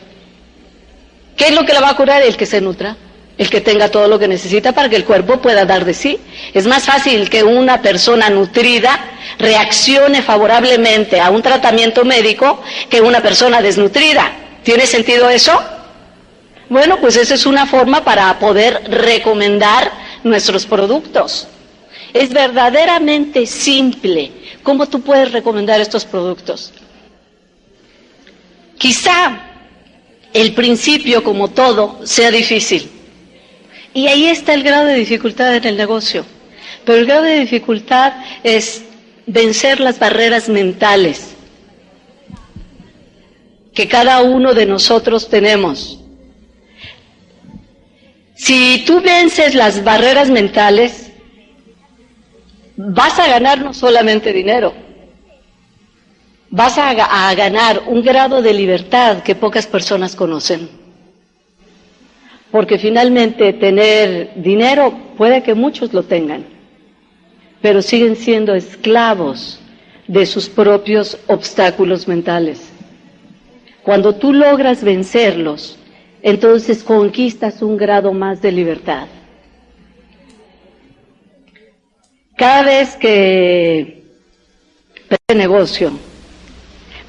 ¿Qué es lo que la va a curar? El que se nutra, el que tenga todo lo que necesita para que el cuerpo pueda dar de sí. Es más fácil que una persona nutrida reaccione favorablemente a un tratamiento médico que una persona desnutrida. ¿Tiene sentido eso? Bueno, pues esa es una forma para poder recomendar nuestros productos. Es verdaderamente simple cómo tú puedes recomendar estos productos. Quizá el principio, como todo, sea difícil. Y ahí está el grado de dificultad en el negocio. pero el grado de dificultad es vencer las barreras mentales que cada uno de nosotros tenemos. Si tú vences las barreras mentales, vas a ganar no solamente dinero, vas a ganar un grado de libertad que pocas personas conocen. Porque finalmente tener dinero puede que muchos lo tengan, pero siguen siendo esclavos de sus propios obstáculos mentales. Cuando tú logras vencerlos, entonces conquistas un grado más de libertad. Cada vez que este negocio,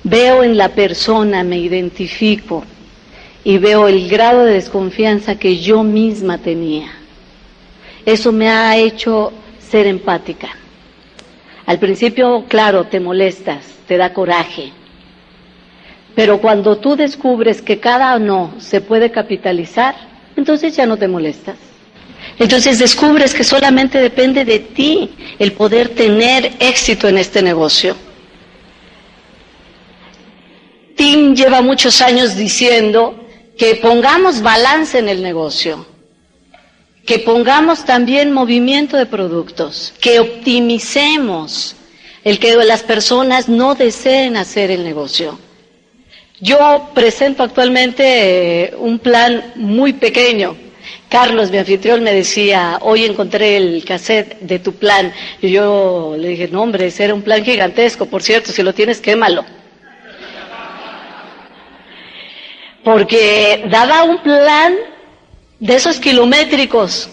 veo en la persona, me identifico y veo el grado de desconfianza que yo misma tenía. Eso me ha hecho ser empática. Al principio, claro, te molestas, te da coraje. Pero cuando tú descubres que cada no se puede capitalizar, entonces ya no te molestas. Entonces descubres que solamente depende de ti el poder tener éxito en este negocio. Tim lleva muchos años diciendo que pongamos balance en el negocio, que pongamos también movimiento de productos, que optimicemos el que las personas no deseen hacer el negocio. Yo presento actualmente un plan muy pequeño. Carlos, mi anfitrión, me decía, hoy encontré el cassette de tu plan. Y yo le dije, no hombre, ese era un plan gigantesco, por cierto, si lo tienes, quémalo. Porque daba un plan de esos kilométricos.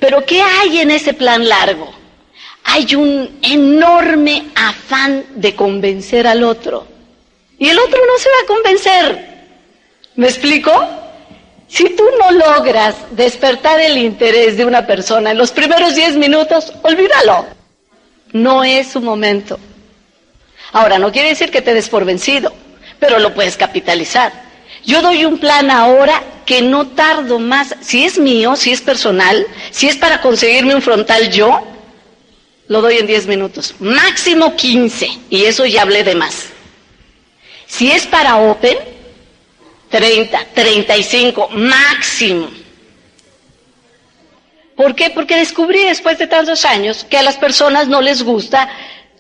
Pero ¿qué hay en ese plan largo? Hay un enorme afán de convencer al otro. Y el otro no se va a convencer. ¿Me explico? Si tú no logras despertar el interés de una persona en los primeros 10 minutos, olvídalo. No es su momento. Ahora, no quiere decir que te des por vencido, pero lo puedes capitalizar. Yo doy un plan ahora que no tardo más. Si es mío, si es personal, si es para conseguirme un frontal yo, lo doy en 10 minutos. Máximo 15, y eso ya hablé de más. Si es para Open, 30, 35, máximo. ¿Por qué? Porque descubrí después de tantos años que a las personas no les gusta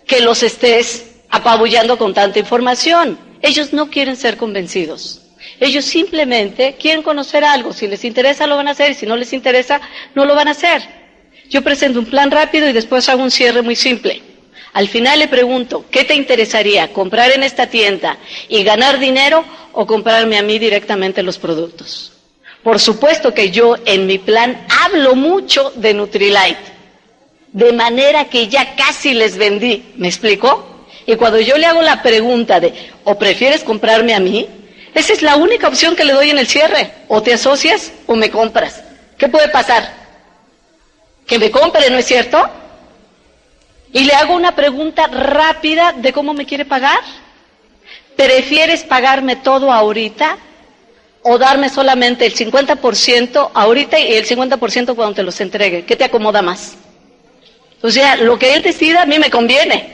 que los estés apabullando con tanta información. Ellos no quieren ser convencidos. Ellos simplemente quieren conocer algo. Si les interesa lo van a hacer y si no les interesa no lo van a hacer. Yo presento un plan rápido y después hago un cierre muy simple. Al final le pregunto, ¿qué te interesaría? ¿Comprar en esta tienda y ganar dinero o comprarme a mí directamente los productos? Por supuesto que yo en mi plan hablo mucho de Nutrilite, de manera que ya casi les vendí, ¿me explico? Y cuando yo le hago la pregunta de, ¿o prefieres comprarme a mí? Esa es la única opción que le doy en el cierre, o te asocias o me compras. ¿Qué puede pasar? ¿Que me compre, no es cierto? Y le hago una pregunta rápida de cómo me quiere pagar. ¿Prefieres pagarme todo ahorita o darme solamente el 50% ahorita y el 50% cuando te los entregue? ¿Qué te acomoda más? O sea, lo que él decida a mí me conviene.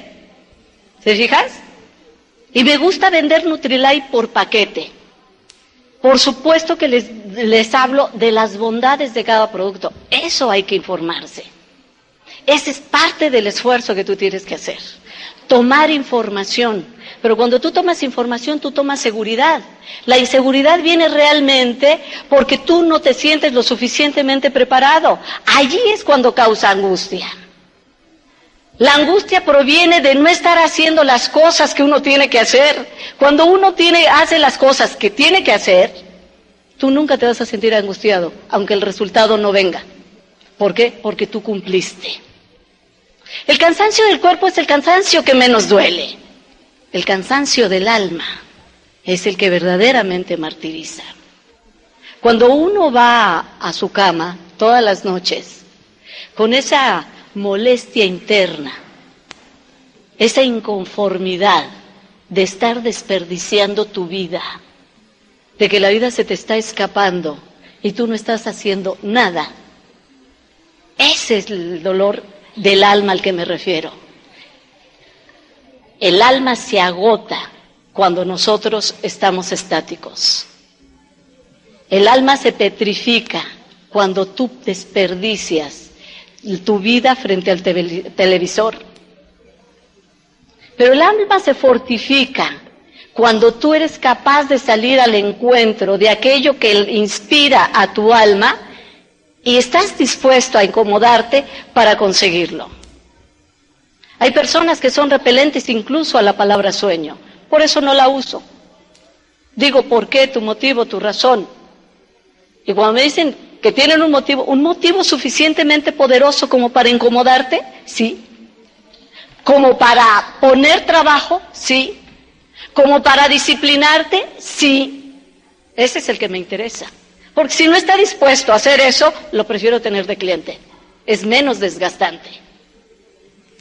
¿Se fijas? Y me gusta vender Nutrilite por paquete. Por supuesto que les hablo de las bondades de cada producto. Eso hay que informarse. Ese es parte del esfuerzo que tú tienes que hacer. Tomar información. Pero cuando tú tomas información, tú tomas seguridad. La inseguridad viene realmente porque tú no te sientes lo suficientemente preparado. Allí es cuando causa angustia. La angustia proviene de no estar haciendo las cosas que uno tiene que hacer. Cuando uno hace las cosas que tiene que hacer, tú nunca te vas a sentir angustiado, aunque el resultado no venga. ¿Por qué? Porque tú cumpliste. El cansancio del cuerpo es el cansancio que menos duele. El cansancio del alma es el que verdaderamente martiriza. Cuando uno va a su cama todas las noches con esa molestia interna, esa inconformidad de estar desperdiciando tu vida, de que la vida se te está escapando y tú no estás haciendo nada, ese es el dolor del alma al que me refiero. El alma se agota cuando nosotros estamos estáticos. El alma se petrifica cuando tú desperdicias tu vida frente al televisor. Pero el alma se fortifica cuando tú eres capaz de salir al encuentro de aquello que inspira a tu alma y estás dispuesto a incomodarte para conseguirlo. Hay personas que son repelentes incluso a la palabra sueño, por eso no la uso. Digo, ¿por qué? Tu motivo, tu razón. Y cuando me dicen que tienen un motivo suficientemente poderoso como para incomodarte, sí. Como para poner trabajo, sí. Como para disciplinarte, sí. Ese es el que me interesa. Porque si no está dispuesto a hacer eso, lo prefiero tener de cliente. Es menos desgastante.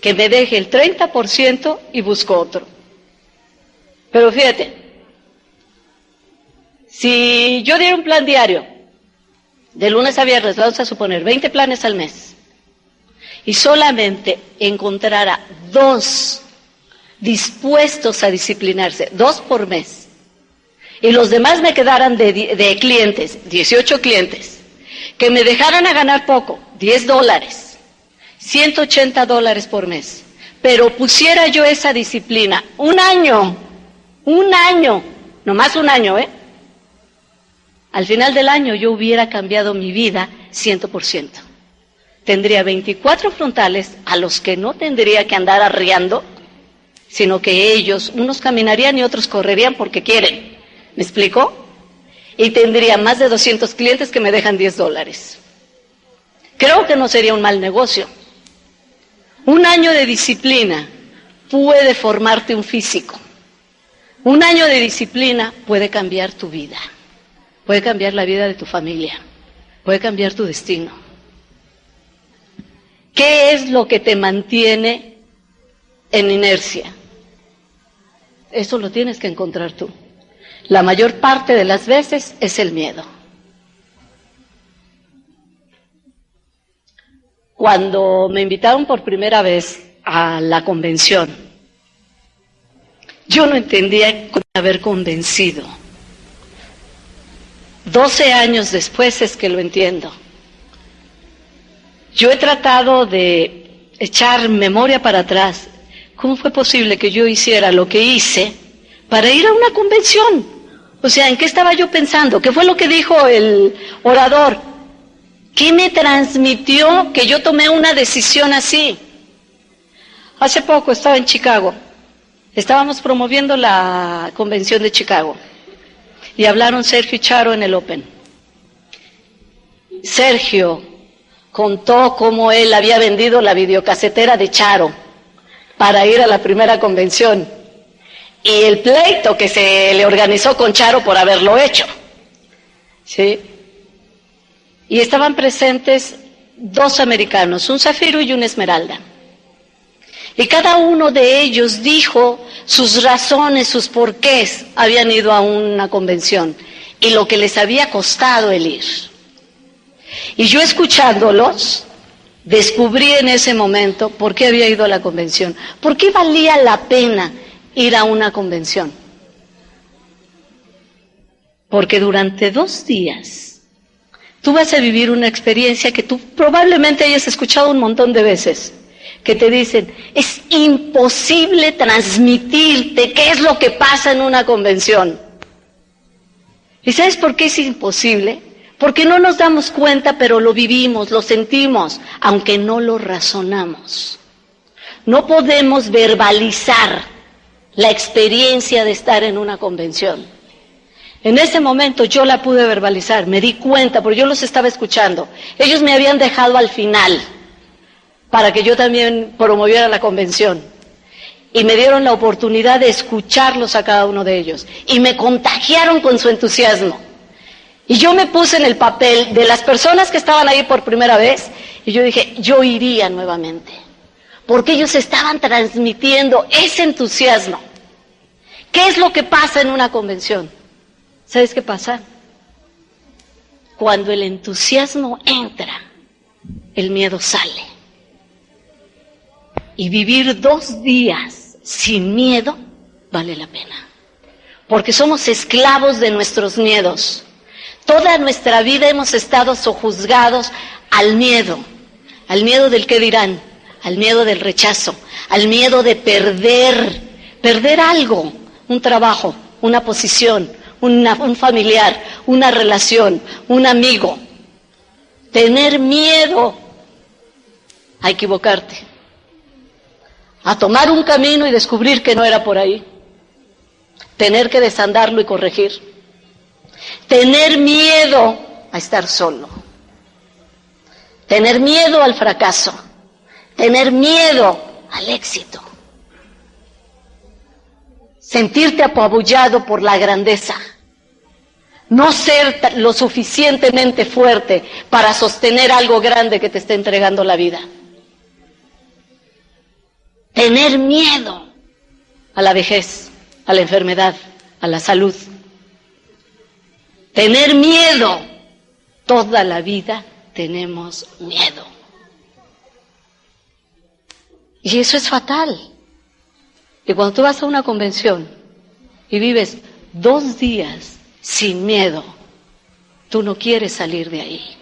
Que me deje el 30% y busco otro. Pero fíjate, si yo diera un plan diario, de lunes a viernes, vamos a suponer 20 planes al mes, y solamente encontrara 2 dispuestos a disciplinarse, 2 por mes, y los demás me quedaran de clientes, 18 clientes, que me dejaran a ganar poco, $10, $180 por mes, pero pusiera yo esa disciplina, un año, nomás un año, al final del año yo hubiera cambiado mi vida 100%. Tendría 24 frontales a los que no tendría que andar arriando, sino que ellos, unos caminarían y otros correrían porque quieren. ¿Me explico? Y tendría más de 200 clientes que me dejan $10. Creo que no sería un mal negocio. Un año de disciplina puede formarte un físico. Un año de disciplina puede cambiar tu vida. Puede cambiar la vida de tu familia. Puede cambiar tu destino. ¿Qué es lo que te mantiene en inercia? Eso lo tienes que encontrar tú. La mayor parte de las veces es el miedo. Cuando me invitaron por primera vez a la convención, yo no entendía cómo haber convencido. 12 años después es que lo entiendo. Yo he tratado de echar memoria para atrás. ¿Cómo fue posible que yo hiciera lo que hice para ir a una convención? O sea, ¿en qué estaba yo pensando? ¿Qué fue lo que dijo el orador? ¿Qué me transmitió que yo tomé una decisión así? Hace poco estaba en Chicago. Estábamos promoviendo la convención de Chicago. Y hablaron Sergio y Charo en el Open. Sergio contó cómo él había vendido la videocasetera de Charo para ir a la primera convención. Y el pleito que se le organizó con Charo por haberlo hecho. ¿Sí? Y estaban presentes 2 americanos, un zafiro y una esmeralda. Y cada uno de ellos dijo sus razones, sus porqués habían ido a una convención y lo que les había costado el ir. Y yo escuchándolos, descubrí en ese momento por qué había ido a la convención, por qué valía la pena ir a una convención. Porque durante 2 días tú vas a vivir una experiencia que tú probablemente hayas escuchado un montón de veces. Que te dicen, es imposible transmitirte qué es lo que pasa en una convención. ¿Y sabes por qué es imposible? Porque no nos damos cuenta, pero lo vivimos, lo sentimos, aunque no lo razonamos. No podemos verbalizar la experiencia de estar en una convención. En ese momento yo la pude verbalizar, me di cuenta, porque yo los estaba escuchando. Ellos me habían dejado al final para que yo también promoviera la convención. Y me dieron la oportunidad de escucharlos a cada uno de ellos. Y me contagiaron con su entusiasmo. Y yo me puse en el papel de las personas que estaban ahí por primera vez. Y yo dije, yo iría nuevamente. Porque ellos estaban transmitiendo ese entusiasmo. ¿Qué es lo que pasa en una convención? ¿Sabes qué pasa? Cuando el entusiasmo entra, el miedo sale. Y vivir 2 días sin miedo vale la pena. Porque somos esclavos de nuestros miedos. Toda nuestra vida hemos estado sojuzgados al miedo del qué dirán, al miedo del rechazo, al miedo de perder algo, un trabajo, una posición, un familiar, una relación, un amigo. Tener miedo a equivocarte, a tomar un camino y descubrir que no era por ahí, tener que desandarlo y corregir, tener miedo a estar solo, tener miedo al fracaso, tener miedo al éxito, sentirte apabullado por la grandeza, no ser lo suficientemente fuerte para sostener algo grande que te está entregando la vida. Tener miedo a la vejez, a la enfermedad, a la salud. Tener miedo. Toda la vida tenemos miedo. Y eso es fatal. Y cuando tú vas a una convención y vives 2 días sin miedo, tú no quieres salir de ahí.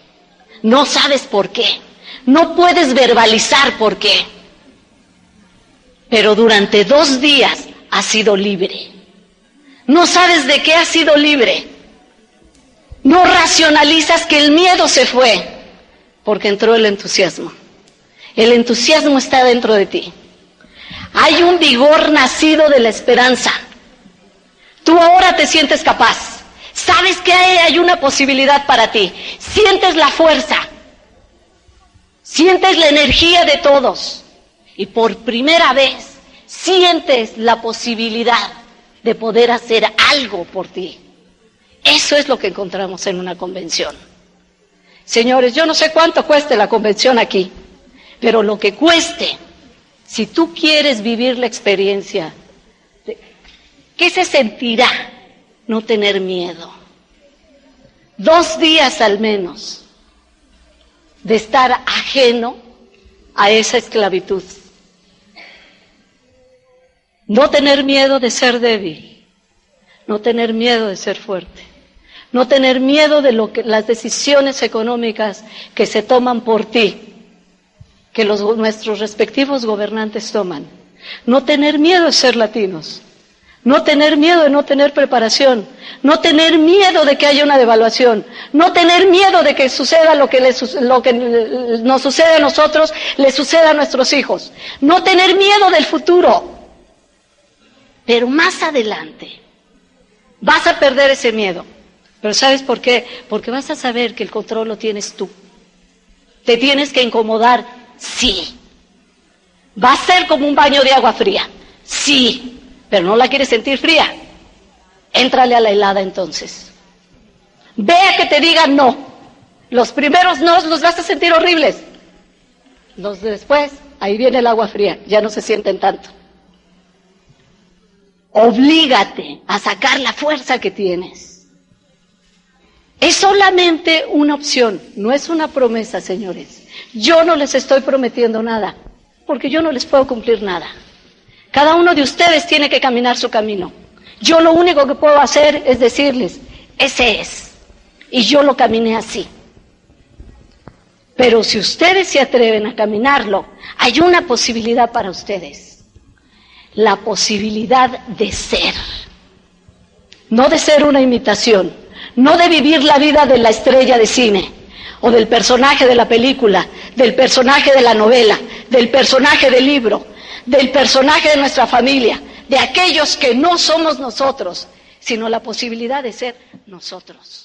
No sabes por qué. No puedes verbalizar por qué. Pero durante 2 días has sido libre. No sabes de qué has sido libre. No racionalizas que el miedo se fue, porque entró el entusiasmo. El entusiasmo está dentro de ti. Hay un vigor nacido de la esperanza. Tú ahora te sientes capaz. Sabes que hay una posibilidad para ti. Sientes la fuerza. Sientes la energía de todos. Y por primera vez sientes la posibilidad de poder hacer algo por ti. Eso es lo que encontramos en una convención. Señores, yo no sé cuánto cueste la convención aquí, pero lo que cueste, si tú quieres vivir la experiencia, ¿qué se sentirá no tener miedo? 2 días al menos de estar ajeno a esa esclavitud. No tener miedo de ser débil, no tener miedo de ser fuerte, no tener miedo de las decisiones económicas que se toman por ti, que nuestros respectivos gobernantes toman. No tener miedo de ser latinos, no tener miedo de no tener preparación, no tener miedo de que haya una devaluación, no tener miedo de que suceda lo que nos sucede a nosotros, le suceda a nuestros hijos, no tener miedo del futuro. Pero más adelante vas a perder ese miedo. ¿Pero sabes por qué? Porque vas a saber que el control lo tienes tú. ¿Te tienes que incomodar? Sí. ¿Va a ser como un baño de agua fría? Sí. Pero no la quieres sentir fría. Éntrale a la helada entonces. Ve a que te digan no. Los primeros no los vas a sentir horribles. Los después, ahí viene el agua fría. Ya no se sienten tanto. Oblígate a sacar la fuerza que tienes. Es solamente una opción, no es una promesa, señores. Yo no les estoy prometiendo nada, porque yo no les puedo cumplir nada. Cada uno de ustedes tiene que caminar su camino. Yo lo único que puedo hacer es decirles, ese es. Y yo lo caminé así. Pero si ustedes se atreven a caminarlo, hay una posibilidad para ustedes. La posibilidad de ser. No de ser una imitación. No de vivir la vida de la estrella de cine, o del personaje de la película, del personaje de la novela, del personaje del libro, del personaje de nuestra familia, de aquellos que no somos nosotros, sino la posibilidad de ser nosotros.